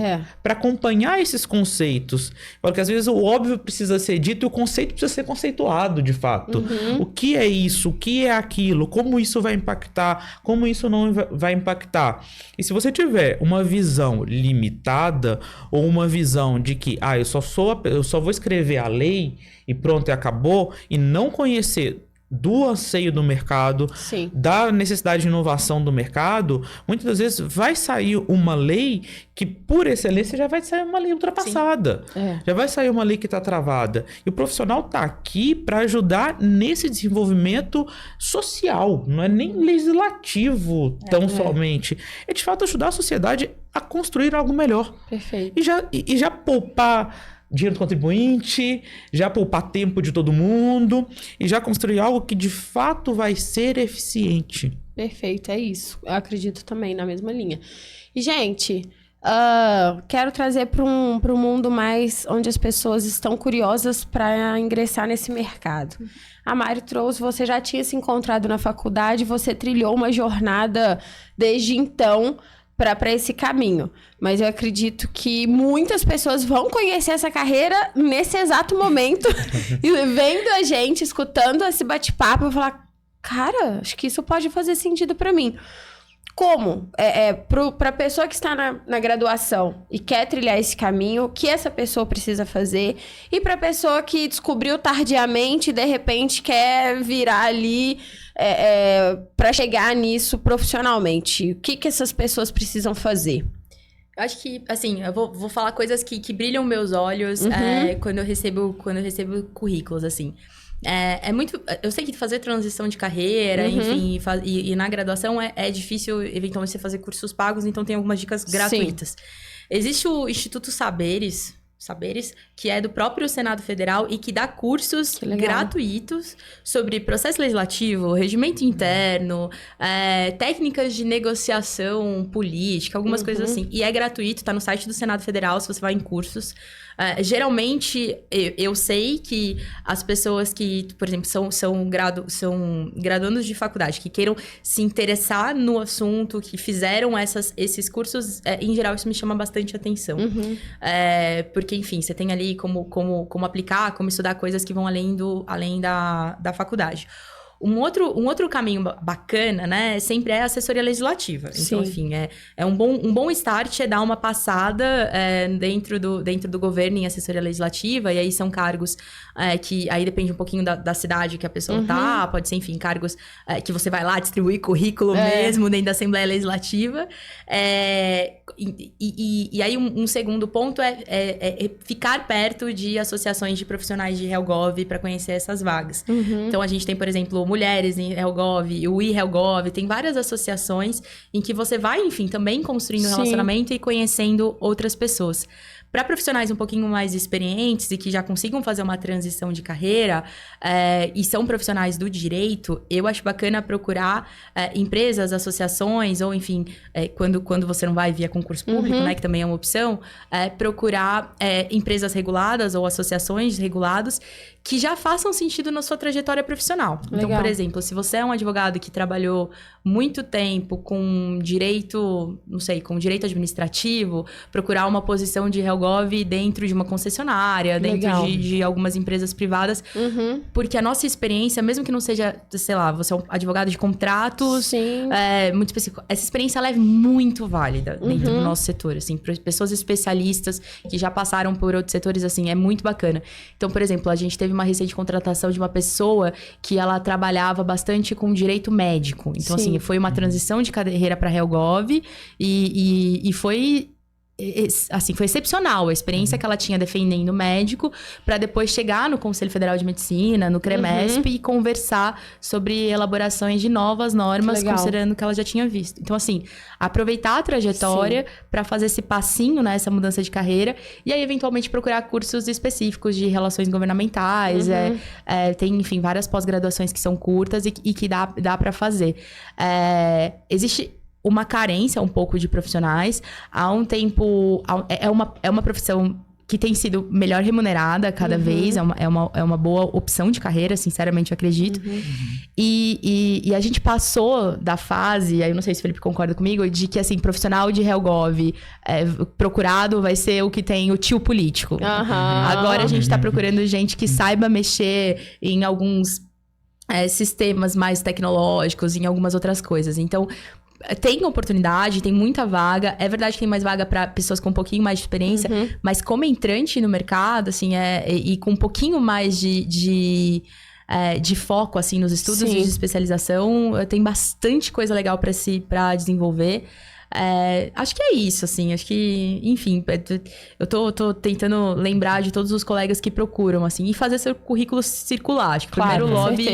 para acompanhar esses conceitos. Porque às vezes o óbvio precisa ser dito e o conceito precisa ser conceituado de fato. O que é isso? O que é aquilo? Como isso vai impactar? Como isso não vai impactar? E se você tiver uma visão limitada ou uma visão de que eu só vou escrever a lei e pronto, e acabou, e não conhecer do anseio do mercado, da necessidade de inovação do mercado, muitas das vezes vai sair uma lei que, por excelência, já vai sair uma lei ultrapassada. Já vai sair uma lei que está travada. E o profissional está aqui para ajudar nesse desenvolvimento social, não é nem legislativo tão somente. É, de fato, ajudar a sociedade a construir algo melhor. Perfeito. E já poupar dinheiro do contribuinte, já poupar tempo de todo mundo e já construir algo que de fato vai ser eficiente. Perfeito, é isso. Eu acredito também na mesma linha. E, gente, quero trazer para um mundo mais onde as pessoas estão curiosas para ingressar nesse mercado. A Mari trouxe, você já tinha se encontrado na faculdade, você trilhou uma jornada desde então para esse caminho. Mas eu acredito que muitas pessoas vão conhecer essa carreira nesse exato momento e vendo a gente, escutando esse bate-papo, eu falar, cara, acho que isso pode fazer sentido para mim. Como? Para a pessoa que está na graduação e quer trilhar esse caminho, o que essa pessoa precisa fazer? E para a pessoa que descobriu tardiamente e de repente quer virar ali para chegar nisso profissionalmente, o que essas pessoas precisam fazer? Eu acho que, assim, eu vou falar coisas que brilham meus olhos quando eu recebo currículos, assim. É muito... Eu sei que fazer transição de carreira, enfim, e na graduação é difícil, eventualmente, você fazer cursos pagos, então tem algumas dicas gratuitas. Existe o Instituto Saberes, que é do próprio Senado Federal e que dá cursos gratuitos sobre processo legislativo, regimento interno, técnicas de negociação política, algumas coisas assim. E é gratuito, tá no site do Senado Federal, se você vai em cursos. Geralmente, eu sei que as pessoas que, por exemplo, são graduandos de faculdade, que queiram se interessar no assunto, que fizeram esses cursos, em geral, isso me chama bastante atenção. Porque, enfim, você tem ali como aplicar, como estudar coisas que vão além da faculdade. Um outro caminho bacana, né, sempre é a assessoria legislativa. Então, enfim, um bom start é dar uma passada dentro do governo em assessoria legislativa, e aí são cargos que aí depende um pouquinho da cidade que a pessoa tá, pode ser, enfim, cargos que você vai lá distribuir currículo mesmo dentro da Assembleia Legislativa. E aí um segundo ponto é ficar perto de associações de profissionais de HelGov para conhecer essas vagas. Então, a gente tem, por exemplo, Mulheres em HelGov, o iHelGov, tem várias associações em que você vai, enfim, também construindo relacionamento e conhecendo outras pessoas. Para profissionais um pouquinho mais experientes e que já consigam fazer uma transição de carreira e são profissionais do direito, eu acho bacana procurar empresas, associações, ou enfim, quando você não vai via concurso público, né, que também é uma opção, procurar empresas reguladas ou associações reguladas que já façam sentido na sua trajetória profissional. Legal. Então, por exemplo, se você é um advogado que trabalhou muito tempo com direito, não sei, com direito administrativo, procurar uma posição de HelGov dentro de uma concessionária, dentro de algumas empresas privadas, porque a nossa experiência, mesmo que não seja, sei lá, você é um advogado de contratos, muito específico, essa experiência ela é muito válida dentro do nosso setor, assim, para pessoas especialistas que já passaram por outros setores, assim, é muito bacana. Então, por exemplo, a gente teve uma recente contratação de uma pessoa que ela trabalhava bastante com direito médico. Então, assim, foi uma transição de carreira para HelGov e foi... assim, foi excepcional a experiência que ela tinha defendendo médico para depois chegar no Conselho Federal de Medicina, no CREMESP e conversar sobre elaborações de novas normas, considerando que ela já tinha visto. Então, assim, aproveitar a trajetória para fazer esse passinho, né, essa mudança de carreira e aí, eventualmente, procurar cursos específicos de relações governamentais. Tem, enfim, várias pós-graduações que são curtas e que dá para fazer. Existe uma carência um pouco de profissionais. Há um tempo... É uma profissão que tem sido melhor remunerada cada vez. É uma boa opção de carreira, sinceramente, eu acredito. E a gente passou da fase, aí eu não sei se o Felipe concorda comigo, de que, assim, profissional de HelGov procurado vai ser o que tem o tio político. Agora a gente tá procurando gente que saiba mexer em alguns sistemas mais tecnológicos, em algumas outras coisas. Então... tem oportunidade, tem muita vaga. É verdade que tem mais vaga para pessoas com um pouquinho mais de experiência, mas como entrante no mercado, assim, e com um pouquinho mais de foco, assim, nos estudos de especialização, tem bastante coisa legal para desenvolver. Acho que é isso, assim, acho que, enfim, eu tô tentando lembrar de todos os colegas que procuram, assim, e fazer seu currículo circular. Acho que o primeiro lobby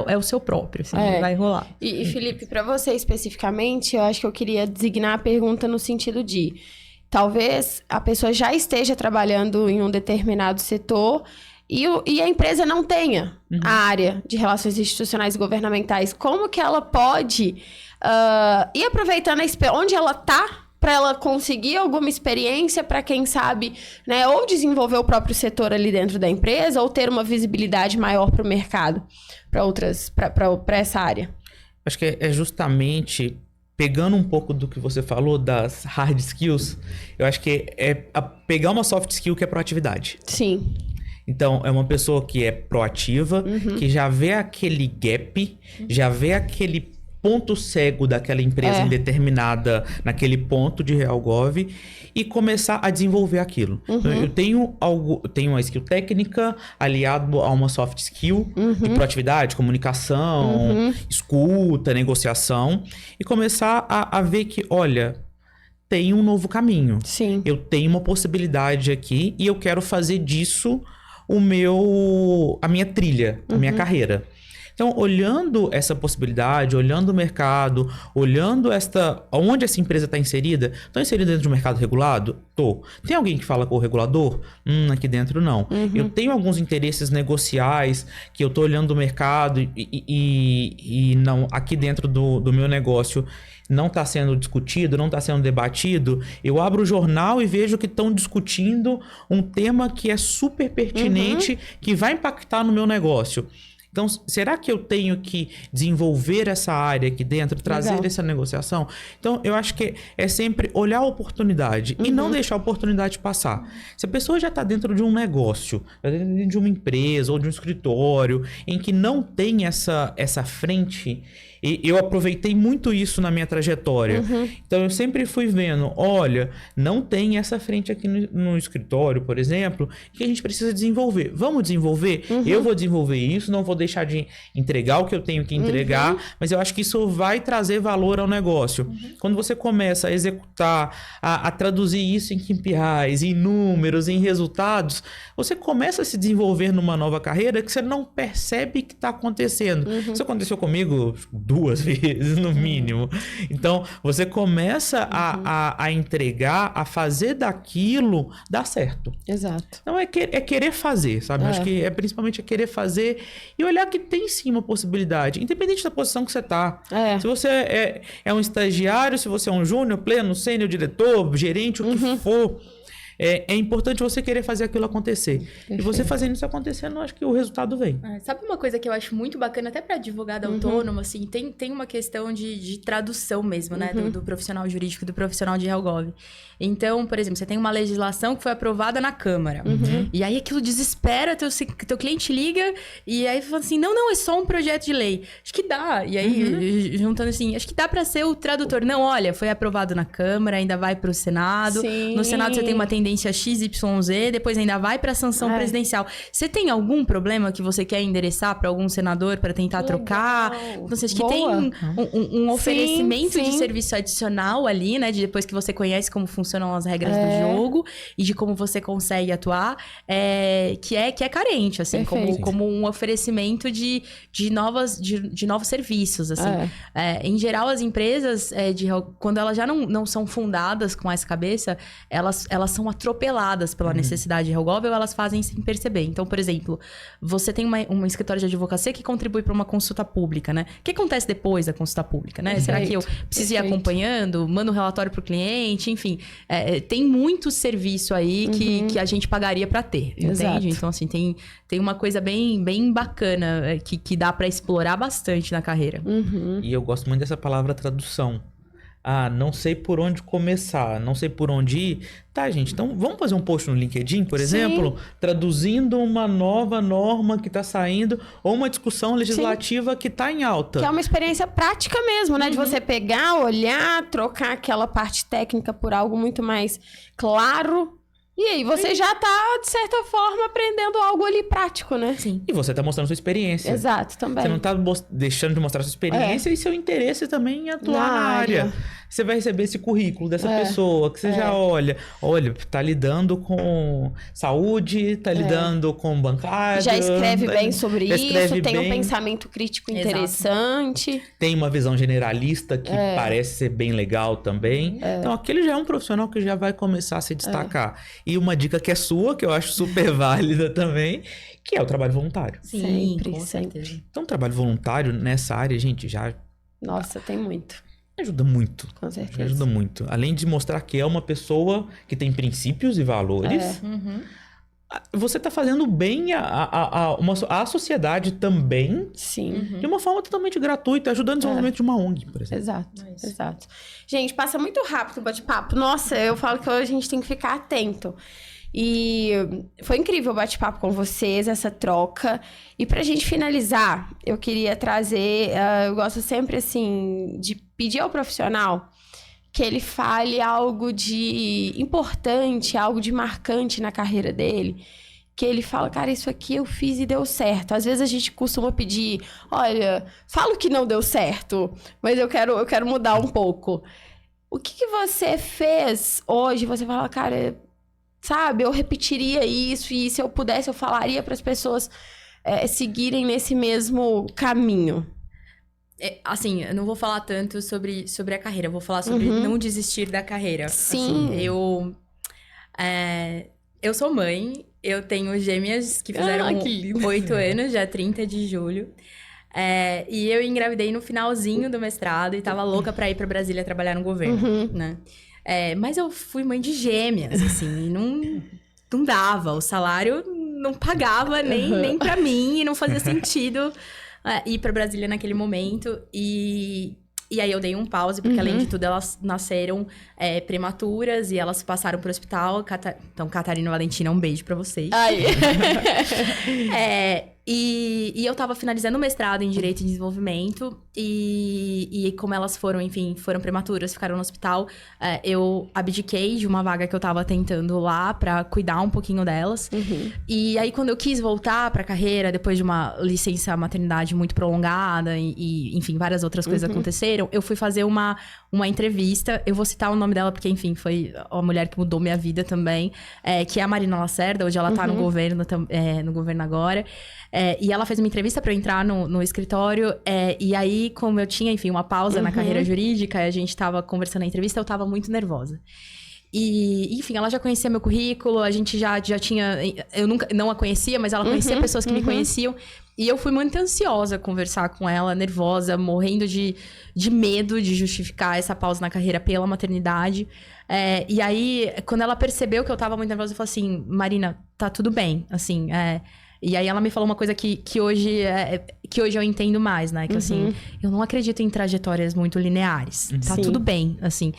é o seu próprio, assim, vai rolar. E Felipe, para você especificamente, eu acho que eu queria designar a pergunta no sentido de, talvez a pessoa já esteja trabalhando em um determinado setor e a empresa não tenha a área de relações institucionais e governamentais. Como que ela pode ir aproveitando onde ela tá para ela conseguir alguma experiência para, quem sabe, né, ou desenvolver o próprio setor ali dentro da empresa ou ter uma visibilidade maior para o mercado, para essa área? Acho que é justamente... pegando um pouco do que você falou das hard skills, eu acho que pegar uma soft skill que é proatividade. Sim. Então, é uma pessoa que é proativa, que já vê aquele gap, já vê aquele ponto cego daquela empresa indeterminada naquele ponto de HelGov e começar a desenvolver aquilo. Então, eu tenho uma skill técnica aliado a uma soft skill de proatividade, comunicação, escuta, negociação e começar a ver que, olha, tem um novo caminho. Sim. Eu tenho uma possibilidade aqui e eu quero fazer disso a minha trilha, a minha carreira. Então, olhando essa possibilidade, olhando o mercado, olhando onde essa empresa está inserida, estou inserida dentro de um mercado regulado? Tô. Tem alguém que fala com o regulador? Aqui dentro não. Eu tenho alguns interesses negociais que eu estou olhando o mercado e não, aqui dentro do meu negócio não está sendo discutido, não está sendo debatido. Eu abro o jornal e vejo que estão discutindo um tema que é super pertinente, que vai impactar no meu negócio. Então, será que eu tenho que desenvolver essa área aqui dentro, trazer Legal. essa negociação? Então, eu acho que é sempre olhar a oportunidade e não deixar a oportunidade passar. Se a pessoa já está dentro de um negócio, já tá dentro de uma empresa ou de um escritório, em que não tem essa frente... E eu aproveitei muito isso na minha trajetória. Então, eu sempre fui vendo, olha, não tem essa frente aqui no escritório, por exemplo, que a gente precisa desenvolver. Vamos desenvolver? Eu vou desenvolver isso, não vou deixar de entregar o que eu tenho que entregar, mas eu acho que isso vai trazer valor ao negócio. Quando você começa a executar, a traduzir isso em KPIs, em números, em resultados, você começa a se desenvolver numa nova carreira que você não percebe que está acontecendo. Isso aconteceu comigo 2 vezes, no mínimo. Então, você começa a entregar, a fazer daquilo dar certo. Exato. Então, é querer fazer, sabe? Acho que principalmente querer fazer e olhar que tem sim uma possibilidade, independente da posição que você tá. Se você é um estagiário, se você é um júnior, pleno, sênior, diretor, gerente, o que for... É importante você querer fazer aquilo acontecer. Perfeito. E você fazendo isso acontecendo, eu acho que o resultado vem. Sabe uma coisa que eu acho muito bacana, até para advogado autônomo, assim, tem uma questão de tradução mesmo, né? Do profissional jurídico e do profissional de Helgov. Então, por exemplo, você tem uma legislação que foi aprovada na Câmara. E aí aquilo desespera, teu cliente liga e aí fala assim, não, é só um projeto de lei. Acho que dá. E aí, juntando assim, acho que dá para ser o tradutor. Não, olha, foi aprovado na Câmara, ainda vai para o Senado. Sim. No Senado você tem uma tendência XYZ, depois ainda vai para a sanção presidencial. Você tem algum problema que você quer endereçar para algum senador para tentar trocar? Então, acho que tem um oferecimento de serviço adicional ali, né? De depois que você conhece como funcionam as regras do jogo e de como você consegue atuar, que é carente, assim, como um oferecimento de novos serviços, assim. Em geral, as empresas, quando elas já não são fundadas com essa cabeça, elas são atropeladas pela necessidade de Helgov ou elas fazem sem perceber. Então, por exemplo, você tem um escritório de advocacia que contribui para uma consulta pública, né? O que acontece depois da consulta pública, né? Será que eu preciso ir acompanhando, mando um relatório para o cliente, enfim. Tem muito serviço aí que a gente pagaria para ter, entende? Então, assim, tem uma coisa bem bacana que dá para explorar bastante na carreira. E eu gosto muito dessa palavra tradução. Não sei por onde começar, não sei por onde ir. Tá, gente, então vamos fazer um post no LinkedIn, por exemplo, traduzindo uma nova norma que tá saindo ou uma discussão legislativa que tá em alta. Que é uma experiência prática mesmo, né? De você pegar, olhar, trocar aquela parte técnica por algo muito mais claro. E aí, você já tá, de certa forma, aprendendo algo ali prático, né? Sim. E você tá mostrando sua experiência. Exato, também. Você não tá deixando de mostrar sua experiência e seu interesse também em atuar na área. Você vai receber esse currículo dessa pessoa, que você já olha, tá lidando com saúde, tá lidando com bancário. Já escreve bem sobre isso, tem um pensamento crítico interessante. Tem uma visão generalista que parece ser bem legal também. Então, aquele já é um profissional que já vai começar a se destacar. E uma dica que é sua, que eu acho super válida também, que é o trabalho voluntário. Sim, sempre. Então, o trabalho voluntário nessa área, gente, já... Nossa, tem muito. Ajuda muito. Com certeza. Ajuda muito. Além de mostrar que é uma pessoa que tem princípios e valores, você tá fazendo bem à sociedade também. Sim. De uma forma totalmente gratuita, ajudando o desenvolvimento de uma ONG, por exemplo. Exato. Gente, passa muito rápido o bate-papo. Nossa, eu falo que hoje a gente tem que ficar atento. E foi incrível o bate-papo com vocês, essa troca. E pra gente finalizar, eu queria trazer... eu gosto sempre, assim, de pedir ao profissional que ele fale algo de importante, algo de marcante na carreira dele. Que ele fala, cara, isso aqui eu fiz e deu certo. Às vezes a gente costuma pedir, olha, fala o que não deu certo, mas eu quero mudar um pouco. O que você fez hoje? Você fala, cara... Sabe, eu repetiria isso e se eu pudesse eu falaria para as pessoas seguirem nesse mesmo caminho. Assim, eu não vou falar tanto sobre a carreira, eu vou falar sobre não desistir da carreira. Sim. Assim, eu sou mãe, eu tenho gêmeas que fizeram 8 anos, já 30 de julho. E eu engravidei no finalzinho do mestrado e tava louca pra ir pra Brasília trabalhar no governo, né? Mas eu fui mãe de gêmeas, assim, e não dava. O salário não pagava nem pra mim, e não fazia sentido ir pra Brasília naquele momento. E aí eu dei um pause, porque além de tudo, elas nasceram prematuras e elas passaram pro hospital. Então, Catarina e Valentina, um beijo pra vocês. Ai. E eu tava finalizando o mestrado em Direito e Desenvolvimento. E como elas foram, enfim, foram prematuras, ficaram no hospital, eu abdiquei de uma vaga que eu tava tentando lá pra cuidar um pouquinho delas. E aí, quando eu quis voltar pra carreira, depois de uma licença maternidade muito prolongada e enfim, várias outras coisas aconteceram, eu fui fazer uma entrevista. Eu vou citar o nome dela porque, enfim, foi uma mulher que mudou minha vida também, que é a Marina Lacerda. Hoje ela tá no governo agora. E ela fez uma entrevista pra eu entrar no escritório. E aí, como eu tinha, enfim, uma pausa na carreira jurídica, e a gente tava conversando na entrevista, eu tava muito nervosa. E, enfim, ela já conhecia meu currículo, a gente já tinha... Eu nunca não a conhecia, mas ela conhecia pessoas que me conheciam. E eu fui muito ansiosa conversar com ela, nervosa, morrendo de medo de justificar essa pausa na carreira pela maternidade. E aí, quando ela percebeu que eu tava muito nervosa, eu falei assim, Marina, tá tudo bem, assim... E aí ela me falou uma coisa que hoje eu entendo mais, né? Que assim, eu não acredito em trajetórias muito lineares. Tá tudo bem, assim.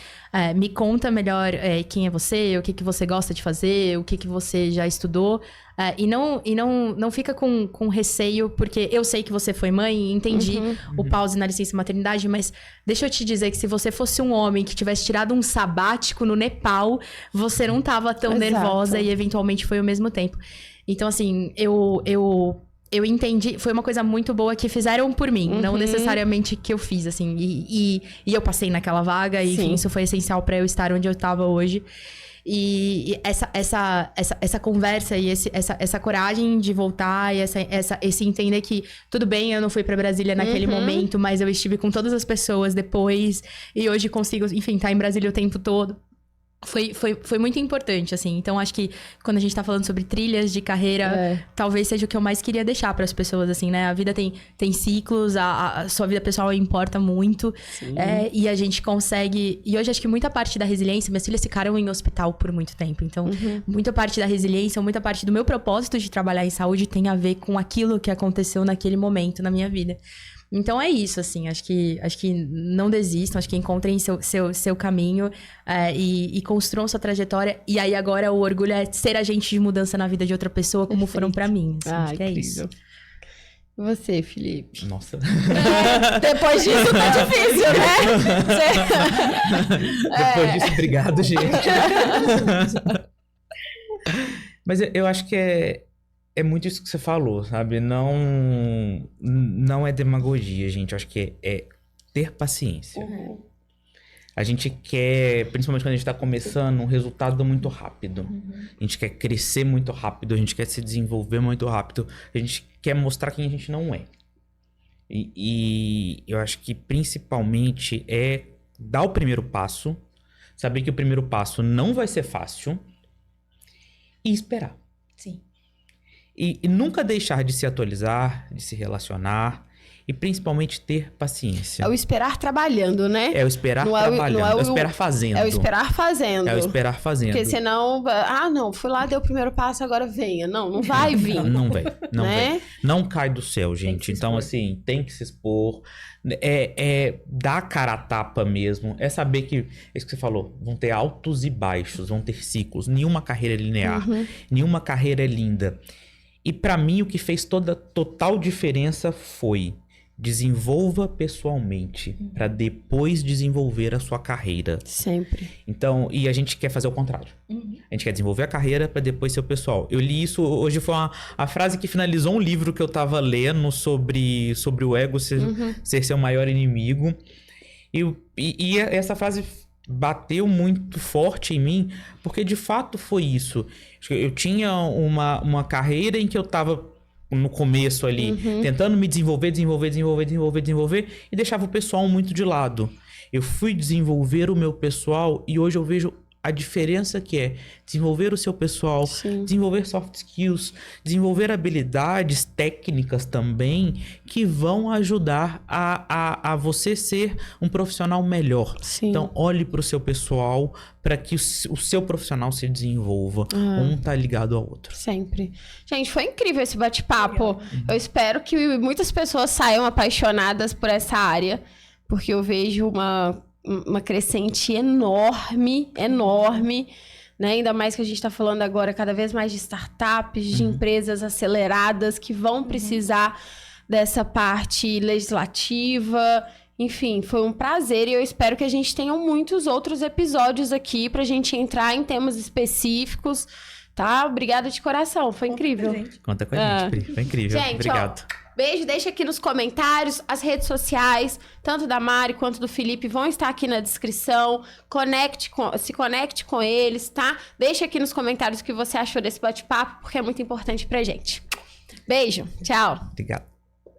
Me conta melhor quem é você, o que você gosta de fazer, o que você já estudou. E não fica com receio, porque eu sei que você foi mãe e entendi o pause na licença maternidade, mas deixa eu te dizer que se você fosse um homem que tivesse tirado um sabático no Nepal, você não tava tão nervosa e eventualmente foi ao mesmo tempo. Então, assim, eu entendi... Foi uma coisa muito boa que fizeram por mim. Não necessariamente que eu fiz, assim. E eu passei naquela vaga. E, enfim, isso foi essencial pra eu estar onde eu tava hoje. E essa conversa e essa coragem de voltar. E esse entender que... Tudo bem, eu não fui pra Brasília naquele momento. Mas eu estive com todas as pessoas depois. E hoje consigo, enfim, estar em Brasília o tempo todo. Foi muito importante, assim. Então, acho que quando a gente tá falando sobre trilhas de carreira, talvez seja o que eu mais queria deixar pras pessoas, assim, né? A vida tem ciclos, a sua vida pessoal importa muito. E a gente consegue... E hoje, acho que muita parte da resiliência... Minhas filhas ficaram em hospital por muito tempo. Então, muita parte da resiliência, muita parte do meu propósito de trabalhar em saúde tem a ver com aquilo que aconteceu naquele momento na minha vida. Então é isso, assim, acho que não desistam, acho que encontrem seu caminho e construam sua trajetória. E aí agora o orgulho é ser agente de mudança na vida de outra pessoa, como foram pra mim. Assim, acho que é isso. E você, Felipe? Nossa. Depois disso tá difícil, né? Depois disso, obrigado, gente. Mas eu acho que é muito isso que você falou, sabe? Não é demagogia, gente. Eu acho que é ter paciência. A gente quer, principalmente quando a gente tá começando, um resultado muito rápido. A gente quer crescer muito rápido, a gente quer se desenvolver muito rápido. A gente quer mostrar quem a gente não é. E eu acho que principalmente é dar o primeiro passo, saber que o primeiro passo não vai ser fácil e esperar. Sim. E nunca deixar de se atualizar, de se relacionar e principalmente ter paciência. É o esperar trabalhando, né? É o esperar trabalhando, é o esperar fazendo. É o esperar fazendo. É o esperar fazendo. Porque senão, não, fui lá, dei o primeiro passo, agora venha. Não vai vir. Não vem, não né? vem. Não cai do céu, gente. Então, assim, tem que se expor. Dar cara a tapa mesmo. É saber que, é isso que você falou, vão ter altos e baixos, vão ter ciclos. Nenhuma carreira é linear, nenhuma carreira é linda. E pra mim, o que fez total diferença foi desenvolva pessoalmente pra depois desenvolver a sua carreira. Sempre. Então, e a gente quer fazer o contrário. A gente quer desenvolver a carreira pra depois ser o pessoal. Eu li isso, hoje foi a frase que finalizou um livro que eu tava lendo sobre o ego ser seu maior inimigo. E essa frase bateu muito forte em mim, porque de fato foi isso. Eu tinha uma carreira em que eu tava no começo ali, tentando me desenvolver, e deixava o pessoal muito de lado. Eu fui desenvolver o meu pessoal e hoje eu vejo a diferença que é desenvolver o seu pessoal, desenvolver soft skills, desenvolver habilidades técnicas também que vão ajudar a você ser um profissional melhor. Sim. Então, olhe para o seu pessoal para que o seu profissional se desenvolva. Um tá ligado ao outro. Sempre. Gente, foi incrível esse bate-papo. Eu espero que muitas pessoas saiam apaixonadas por essa área, porque eu vejo uma crescente enorme, né? Ainda mais que a gente está falando agora cada vez mais de startups, de empresas aceleradas que vão precisar dessa parte legislativa. Enfim, foi um prazer e eu espero que a gente tenha muitos outros episódios aqui pra gente entrar em temas específicos, tá? Obrigada de coração, foi incrível. Conta com a gente, Pri. Foi incrível. Gente, obrigado. Beijo, deixa aqui nos comentários, as redes sociais, tanto da Mari quanto do Felipe, vão estar aqui na descrição. Se conecte com eles, tá? Deixa aqui nos comentários o que você achou desse bate-papo, porque é muito importante pra gente. Beijo, tchau. Obrigado.